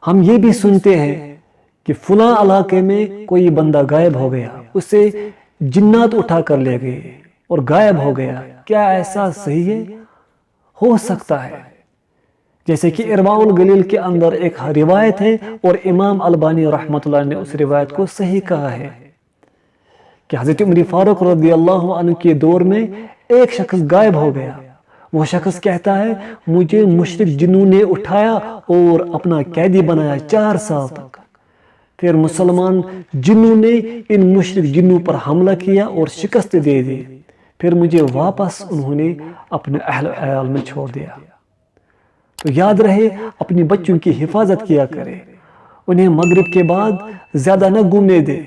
ہم یہ بھی سنتے ہیں کہ فلاں علاقے میں کوئی بندہ غائب ہو گیا، اسے جنات اٹھا کر لے گئے اور غائب ہو گیا۔ کیا ایسا صحیح ہے؟ ہو سکتا ہے، جیسے کہ ارواء الغلیل کے اندر ایک روایت ہے اور امام البانی رحمۃ اللہ نے اس روایت کو صحیح کہا ہے کہ حضرت عمر فاروق رضی اللہ عنہ کے دور میں ایک شخص غائب ہو گیا۔ وہ شخص کہتا ہے مجھے مشرک جنوں نے اٹھایا اور اپنا قیدی بنایا 4 سال تک۔ پھر مسلمان جنوں نے ان مشرک جنوں پر حملہ کیا اور شکست دے دی، پھر مجھے واپس انہوں نے اپنے اہل عیال میں چھوڑ دیا۔ تو یاد رہے اپنی بچوں کی حفاظت کیا کرے، انہیں مغرب کے بعد زیادہ نہ گھومنے دے۔